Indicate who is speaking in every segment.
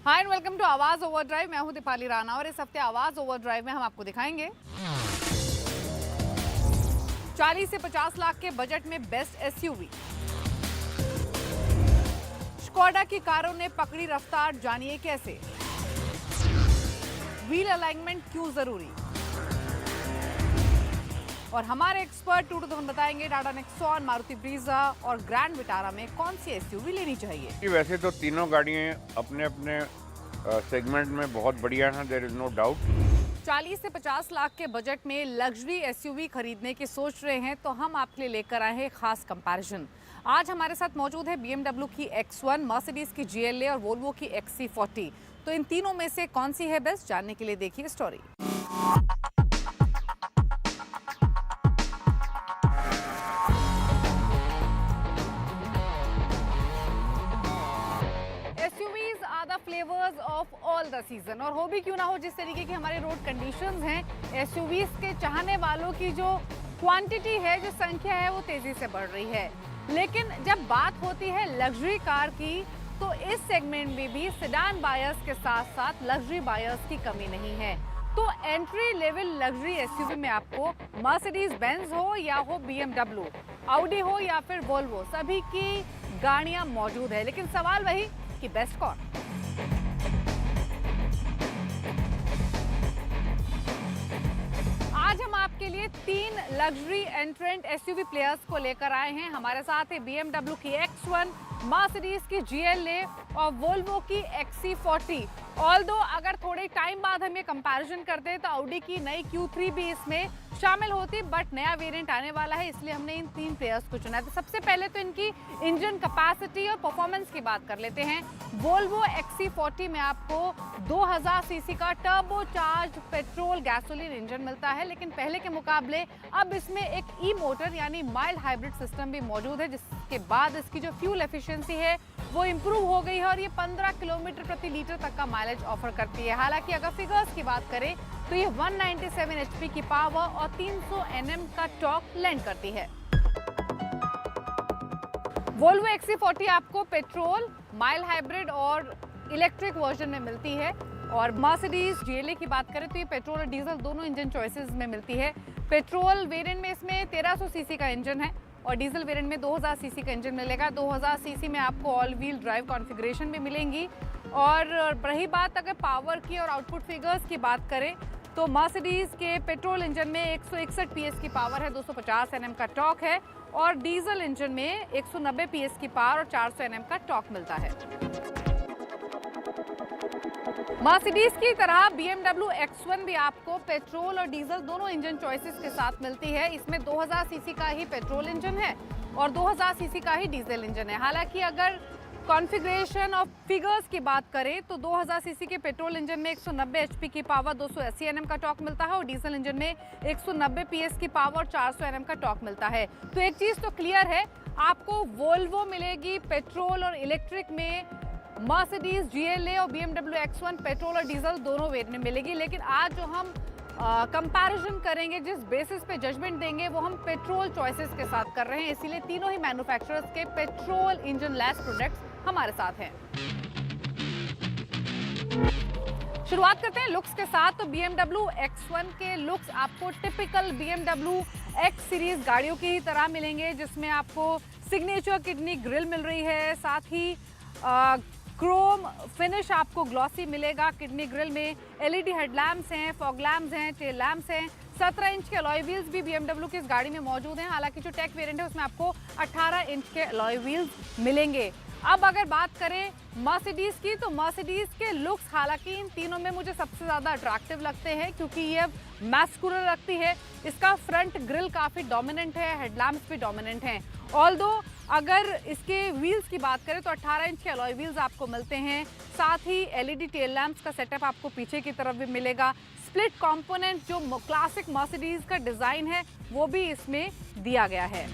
Speaker 1: Hi and welcome to आवाज overdrive. मैं हूं दीपाली राणा और इस हफ्ते आवाज ओवरड्राइव में हम आपको दिखाएंगे 40 से 50 लाख के बजट में बेस्ट एसयूवी। स्कोडा की कारों ने पकड़ी रफ्तार, जानिए कैसे। व्हील अलाइनमेंट क्यों जरूरी, और हमारे एक्सपर्ट टू बताएंगे टाटा नेक्सॉन, मारुति ब्रीजा और ग्रैंड विटारा में कौन सी एसयूवी लेनी चाहिए।
Speaker 2: वैसे तो तीनों गाड़ियां अपने अपने सेगमेंट में बहुत बढ़िया हैं, देयर इज नो डाउट।
Speaker 1: 40 से 50 लाख के बजट में लग्जरी एसयूवी खरीदने की सोच रहे हैं तो हम आपके लिए लेकर आए हैं खास कंपैरिजन। आज हमारे साथ मौजूद है BMW की X1, मर्सिडीज की GLA और वोल्वो की XC40। तो इन तीनों में से कौन सी है बेस्ट, जानने के लिए देखिए story. SUVs are the flavours of all the season, और हो भी क्यों ना हो जिस तरीके की हमारे रोड कंडीशंस हैं, एसयूवीज के चाहने वालों की जो क्वांटिटी है, जो संख्या है, वो तेजी से बढ़ रही है। लेकिन जब बात होती है लग्जरी कार की, तो इस सेगमेंट में भी सेडान बायर्स के साथ साथ लग्जरी बायर्स की कमी नहीं है। तो एंट्री लेवल लग्जरी एसयूवी में आपको मर्सिडीज बेंज हो या हो BMW, ऑडी हो या फिर वोल्वो, सभी की गाड़ियां मौजूद है। लेकिन सवाल वही कि बेस्ट कौन। आज हम आपके लिए 3 लग्जरी एंट्रेंट एसयूवी प्लेयर्स को लेकर आए हैं। हमारे साथ है BMW की X1, मर्सिडीज की GLA और वोल्वो की XC40। ऑल्दो अगर थोड़े टाइम बाद हम ये कंपैरिजन करते हैं तो ऑडी की नई Q3 भी इसमें शामिल होती, बट नया वेरिएंट आने वाला है, इसलिए हमने इन 3 प्लेयर्स को चुना है। तो सबसे पहले तो इनकी इंजन कैपेसिटी और परफॉर्मेंस की बात कर लेते हैं। वोल्वो XC40 में आपको 2000 सीसी का turbo charge petrol gasoline engine मिलता है, लेकिन पहले के मुकाबले अब इसमें एक ई मोटर यानी माइल्ड हाइब्रिड सिस्टम भी मौजूद है, जिसके बाद इसकी जो फ्यूल एफिशिएंसी है वो इंप्रूव हो गई है और ये 15 किलोमीटर प्रति लीटर तक का माइलेज ऑफर करती है। हालांकि अगर फिगर्स की बात करें तो ये 197 HP की पावर और 300 Nm का टॉर्क लैंड करती है। वोल्वो XC40 आपको पेट्रोल, माइल्ड हाइब्रिड और इलेक्ट्रिक वर्जन में मिलती है, और मर्सिडीज GLA की बात करें तो ये पेट्रोल और डीजल दोनों इंजन चॉइसेस में मिलती है। पेट्रोल वेरिएंट में इसमें 1300 सीसी का इंजन है और डीजल वेरिएंट में 2000 सीसी का इंजन मिलेगा। 2000 सीसी में आपको ऑल व्हील ड्राइव कॉन्फ़िगरेशन भी मिलेंगी। और रही बात अगर पावर की और आउटपुट फिगर्स की बात करें तो मर्सिडीज के पेट्रोल इंजन में 161 PS की पावर है, 250 Nm का टॉर्क है, और डीजल इंजन में 190 PS की पावर और 400 Nm का टॉर्क मिलता है। मर्सिडीज की तरह BMW X1 भी आपको पेट्रोल और डीजल दोनों इंजन चॉइसेस के साथ मिलती है। इसमें 2000 सीसी का ही पेट्रोल इंजन है और 2000 सीसी का ही डीजल इंजन है। हालांकि अगर कॉन्फ़िगरेशन और फिगर्स की बात करें तो 2000 सीसी के पेट्रोल इंजन में 190 HP की पावर, 280 Nm का टॉर्क मिलता है, और डीजल इंजन में 190 PS की पावर और 400 Nm का टॉर्क मिलता है। तो एक चीज़ तो क्लियर है, आपको वोल्वो मिलेगी पेट्रोल और इलेक्ट्रिक में, मर्सिडीज GLA और BMW X1 पेट्रोल और डीजल दोनों वेरिएंट में मिलेगी। लेकिन आज जो हम कंपैरिजन करेंगे, जिस बेसिस पे जजमेंट देंगे, वो हम पेट्रोल चॉइसेस के साथ कर रहे हैं, इसीलिए तीनों ही मैन्युफैक्चरर्स के पेट्रोल इंजन लेस प्रोडक्ट्स हमारे साथ हैं। शुरुआत करते हैं लुक्स के साथ। तो BMW X1 के लुक्स आपको टिपिकल BMW X सीरीज गाड़ियों की ही तरह मिलेंगे, जिसमें आपको सिग्नेचर किडनी ग्रिल मिल रही है, साथ ही क्रोम फिनिश आपको ग्लॉसी मिलेगा किडनी ग्रिल में। LED हेडलैम्प्स हैं, फॉग लैम्प्स हैं, टेल लैम्प्स हैं। 17 इंच के अलॉय व्हील्स भी BMW की इस गाड़ी में मौजूद हैं। हालांकि जो टेक वेरिएंट है उसमें आपको 18 इंच के अलॉय व्हील्स मिलेंगे। अब अगर बात करें मर्सिडीज की, तो मर्सिडीज के लुक्स हालांकि इन तीनों में मुझे सबसे ज़्यादा अट्रैक्टिव लगते हैं, क्योंकि ये मैस्कुलर लगती है। इसका फ्रंट ग्रिल काफ़ी डोमिनेंट है, हेडलैम्प्स भी डोमिनेंट हैं। ऑल्दो अगर इसके व्हील्स की बात करें तो 18 इंच के अलॉय व्हील्स आपको मिलते हैं, साथ ही LED टेल लैम्प्स का सेटअप आपको पीछे की तरफ भी मिलेगा। स्प्लिट कंपोनेंट जो क्लासिक मर्सिडीज का डिज़ाइन है वो भी इसमें दिया गया है।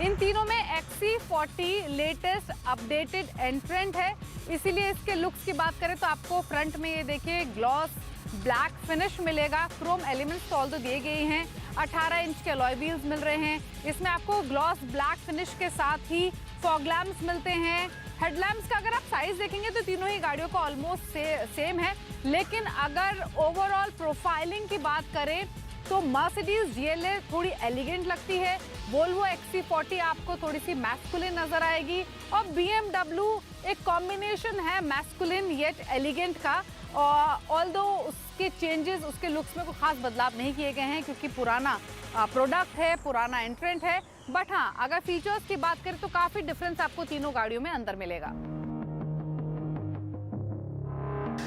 Speaker 1: इन तीनों में XC40 लेटेस्ट अपडेटेड एंट्रेंट है, इसीलिए इसके लुक्स की बात करें तो आपको फ्रंट में ये देखिए ग्लॉस ब्लैक फिनिश मिलेगा। क्रोम एलिमेंट्स ऑल तो दिए गए हैं। 18 इंच के अलॉय व्हील्स मिल रहे हैं। इसमें आपको ग्लॉस ब्लैक फिनिश के साथ ही फॉग लैम्प्स मिलते हैं। हेडलैम्प्स का अगर आप साइज देखेंगे तो तीनों ही गाड़ियों का ऑलमोस्ट सेम है, लेकिन अगर ओवरऑल प्रोफाइलिंग की बात करें तो मर्सिडीज GLA थोड़ी एलिगेंट लगती है। वोल्वो XC40 आपको थोड़ी सी मैस्कुलिन नजर आएगी और BMW एक कॉम्बिनेशन है मैस्कुलिन येट एलिगेंट का। ऑल्दो उसके चेंजेस, उसके लुक्स में कोई खास बदलाव नहीं किए गए हैं क्योंकि पुराना प्रोडक्ट है, पुराना एंट्रेंट है। बट हाँ, अगर फीचर्स की बात करें तो काफी डिफरेंस आपको तीनों गाड़ियों में अंदर मिलेगा।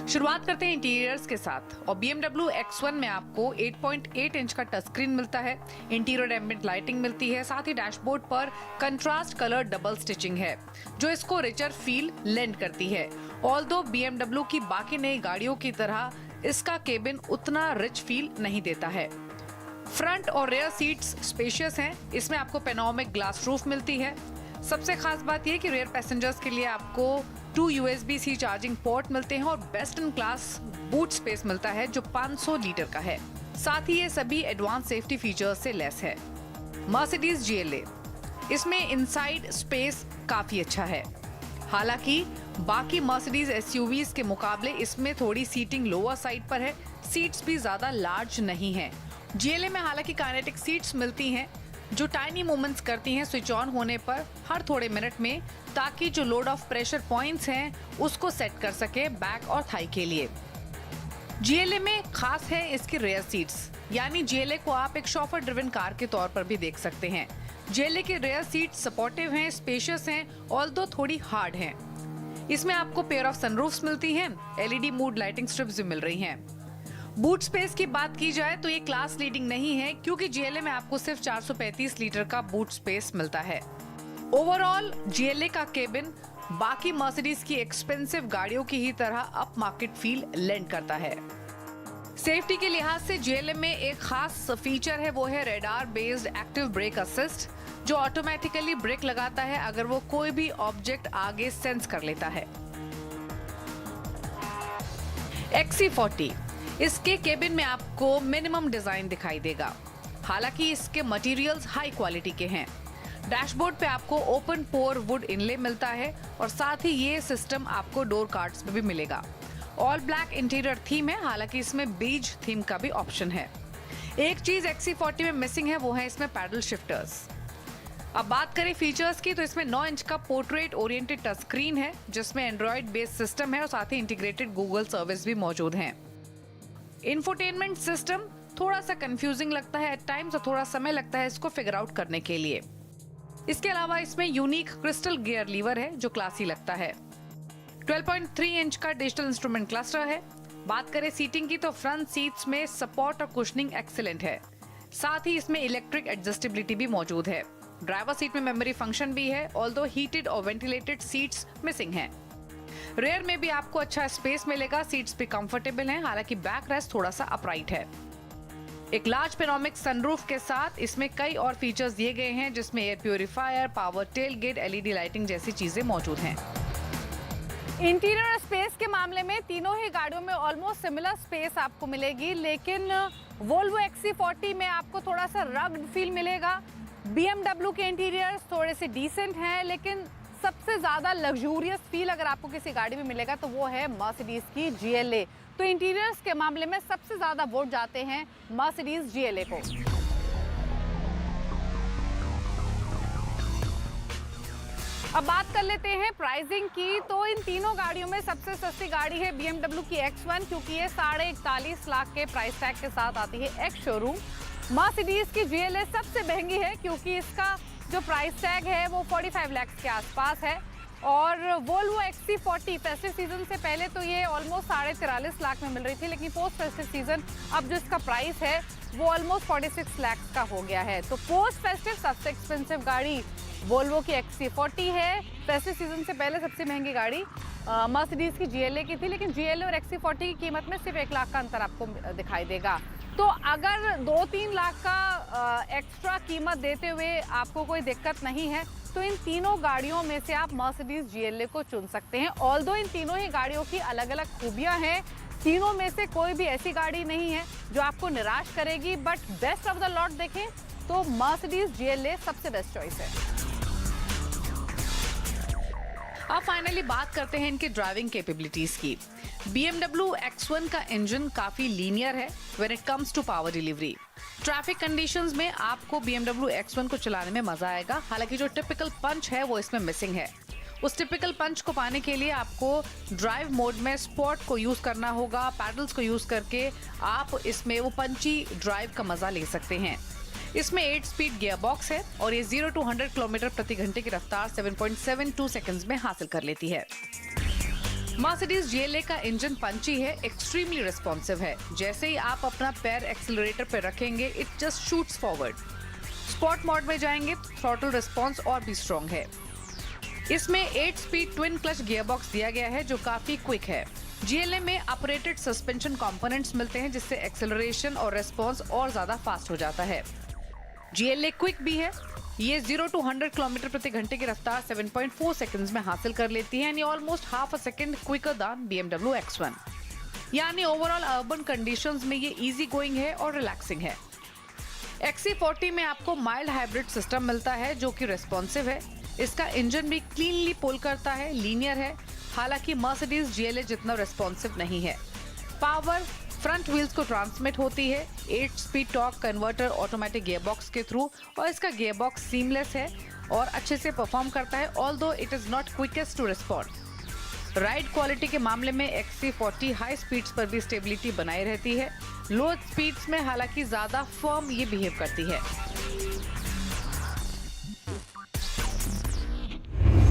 Speaker 1: शुरुआत करते हैं इंटीरियर्स के साथ और BMW X1 में आपको 8.8 इंच का टच स्क्रीन मिलता है। इंटीरियर एम्बिएंट लाइटिंग मिलती है, साथ ही डैशबोर्ड पर कंट्रास्ट कलर डबल स्टिचिंग है जो इसको रिचर फील लेंड करती है। ऑल्दो BMW की बाकी नई गाड़ियों की तरह इसका केबिन उतना रिच फील नहीं देता है। फ्रंट और रेयर सीट्स स्पेशियस हैं। इसमें आपको पेनोरामिक ग्लास रूफ मिलती है। सबसे खास बात यह कि रेयर पैसेंजर्स के लिए आपको 2 USB-C चार्जिंग पोर्ट मिलते हैं और best in class boot space मिलता है जो 500 लीटर का है। साथ ही ये सभी एडवांस सेफ्टी फीचर्स से लेस है। मर्सिडीज GLA, इसमें इनसाइड स्पेस काफी अच्छा है। हालांकि बाकी मर्सिडीज SUVs के मुकाबले इसमें थोड़ी सीटिंग लोअर साइड पर है। सीट्स भी ज्यादा लार्ज नहीं है। GLA में हालांकि काइनेटिक सीट्स मिलती हैं जो टाइनी मूवमेंट्स करती हैं स्विच ऑन होने पर हर थोड़े मिनट में, ताकि जो लोड ऑफ प्रेशर पॉइंट्स हैं उसको सेट कर सके बैक और थाई के लिए। GLA में खास है इसकी रेयर सीट्स, यानी GLA को आप एक शॉफर ड्रिवन कार के तौर पर भी देख सकते हैं। GLA के रेयर सीट्स सपोर्टिव हैं, स्पेशियस हैं, ऑल्दो थोड़ी हार्ड हैं। इसमें आपको पेयर ऑफ सनरूफ्स मिलती हैं, LED मूड लाइटिंग स्ट्रिप्स भी मिल रही हैं। बूट स्पेस की बात की जाए तो ये क्लास लीडिंग नहीं है क्योंकि GLA में आपको सिर्फ 435 लीटर का बूट स्पेस मिलता है। ओवरऑल GLA का केबिन बाकी मर्सिडीज की एक्सपेंसिव गाड़ियों की ही तरह अप मार्केट फील लेंड करता है। सेफ्टी के लिहाज से GLA में एक खास फीचर है, वो है radar based active brake assist, जो ऑटोमेटिकली ब्रेक लगाता है अगर वो कोई भी ऑब्जेक्ट आगे सेंस कर लेता है। XC40, इसके केबिन में आपको मिनिमम डिजाइन दिखाई देगा। हालांकि इसके मटेरियल्स हाई क्वालिटी के हैं। डैशबोर्ड पे आपको ओपन पोर वुड इनले मिलता है और साथ ही ये सिस्टम आपको डोर कार्ड्स में भी मिलेगा। ऑल ब्लैक इंटीरियर थीम है, हालांकि इसमें बीज थीम का भी ऑप्शन है। एक चीज XC40 में मिसिंग है, वो है इसमें पैडल शिफ्टर्स। अब बात करें फीचर्स की तो इसमें 9 इंच का पोर्ट्रेट ओरिएंटेड टच स्क्रीन है जिसमें एंड्रॉइड बेस्ड सिस्टम है और साथ ही इंटीग्रेटेड गूगल सर्विस भी मौजूद है। इंफोटेनमेंट सिस्टम थोड़ा सा कंफ्यूजिंग लगता है एट टाइम्स और थोड़ा समय लगता है इसको फिगर आउट करने के लिए। इसके अलावा इसमें यूनिक क्रिस्टल गियर लीवर है जो क्लासी लगता है। 12.3 इंच का डिजिटल इंस्ट्रूमेंट क्लस्टर है। बात करें सीटिंग की तो फ्रंट सीट्स में सपोर्ट और कुशनिंग एक्सीलेंट है। साथ ही इसमें इलेक्ट्रिक एडजस्टेबिलिटी भी मौजूद है। ड्राइवर सीट में मेमोरी फंक्शन भी है, ऑल्दो हीटेड और वेंटिलेटेड सीट्स मिसिंग हैं। रेयर में भी आपको अच्छा स्पेस मिलेगा, सीट्स भी कंफर्टेबल हैं, हालांकि बैक रेस्ट थोड़ा सा अपराइट है। एक लार्ज पेनोरामिक सनरूफ के साथ इसमें कई और फीचर्स दिए गए हैं जिसमें air purifier, power tailgate, LED lighting जैसी चीजें मौजूद हैं। इंटीरियर स्पेस के मामले में तीनों ही गाड़ियों में ऑलमोस्ट सिमिलर स्पेस आपको मिलेगी, लेकिन वोल्वो XC40 में आपको थोड़ा सा रग्ड फील मिलेगा। BMW के इंटीरियर्स थोड़े से डिसेंट हैं, लेकिन सबसे ज्यादा लग्जूरियस फील अगर आपको किसी गाड़ी में मिलेगा तो वो है मर्सिडीज की GLA। तो इंटीरियर्स के मामले में सबसे ज्यादा वोट जाते हैं मर्सिडीज GLA को। अब बात कर लेते हैं प्राइसिंग की, तो इन तीनों गाड़ियों में सबसे सस्ती गाड़ी है BMW की X1 क्योंकि ये 41.5 लाख के प्राइस टैग के साथ आती है एक्स शोरूम। मर्सिडीज की GLA सबसे महंगी है क्योंकि इसका जो प्राइस टैग है वो 45 लाख के आसपास है और वोल्वो XC40 फेस्टिव सीजन से पहले तो ये ऑलमोस्ट 43.5 लाख में मिल रही थी, लेकिन पोस्ट फेस्टिव सीजन अब जो इसका प्राइस है वो ऑलमोस्ट 46 लाख का हो गया है। तो पोस्ट फेस्टिव सबसे एक्सपेंसिव गाड़ी वोल्वो की XC40 है। फेस्टिव सीजन से पहले सबसे महंगी गाड़ी मर्सिडीज की GLA की थी, लेकिन GLA और XC40 की कीमत में सिर्फ 1 लाख का अंतर आपको दिखाई देगा। तो अगर 2-3 लाख का एक्स्ट्रा कीमत देते हुए आपको कोई दिक्कत नहीं है तो इन तीनों गाड़ियों में से आप मर्सिडीज GLA को चुन सकते हैं। ऑल्दो इन तीनों ही गाड़ियों की अलग अलग खूबियां हैं, तीनों में से कोई भी ऐसी गाड़ी नहीं है जो आपको निराश करेगी, but best of the lot देखें तो मर्सिडीज GLA सबसे बेस्ट चॉइस है। अब फाइनली बात करते हैं इनके ड्राइविंग कैपेबिलिटीज की। BMW X1 का इंजन काफी लीनियर है when it comes to power delivery. Traffic conditions में आपको BMW X1 को चलाने में मजा आएगा, हालांकि जो टिपिकल पंच है वो इसमें मिसिंग है। उस टिपिकल पंच को पाने के लिए आपको ड्राइव मोड में स्पोर्ट को यूज करना होगा। पैडल्स को यूज करके आप इसमें वो पंची ड्राइव का मजा ले सकते हैं। इसमें 8 स्पीड गियर बॉक्स है और ये 0 to 100 किलोमीटर प्रति घंटे की रफ्तार 7.72 सेकंड्स में हासिल कर लेती है। मर्सिडीज GLA का इंजन पंची है, एक्सट्रीमली रिस्पॉन्सिव है। जैसे ही आप अपना पैर एक्सीलरेटर पर रखेंगे it just shoots forward. Sport mode में जाएंगे, थ्रॉटल रिस्पॉन्स और भी स्ट्रॉन्ग है। इसमें 8 speed twin clutch gear box दिया गया है जो काफी क्विक है। GLA में ऑपरेटेड सस्पेंशन कंपोनेंट्स मिलते हैं जिससे एक्सेलरेशन और रिस्पॉन्स और ज्यादा फास्ट हो जाता है। GLA क्विक भी है, ये 0 to 100 किलोमीटर प्रति घंटे की रफ्तार 7.4 सेकंड्स में हासिल कर लेती है, यानी almost half a second quicker than BMW X1। यानी ओवरऑल अर्बन कंडीशंस में ये इजी गोइंग है और रिलैक्सिंग है। XC40 में आपको माइल्ड हाइब्रिड सिस्टम मिलता है जो कि रिस्पॉन्सिव है। इसका इंजन भी क्लीनली पुल करता है, लीनियर है, हालांकि मर्सिडीज GLA जितना रिस्पॉन्सिव नहीं है। पावर फ्रंट व्हील्स को ट्रांसमिट होती है 8 speed torque converter automatic gearbox के थ्रू, और इसका गियरबॉक्स सीमलेस है और अच्छे से परफॉर्म करता है, although it is not quickest to respond. Ride quality के मामले में XC40 हाई स्पीड्स पर भी स्टेबिलिटी बनाई रहती है। लो स्पीड्स में हालांकि ज्यादा फर्म ये बिहेव करती है।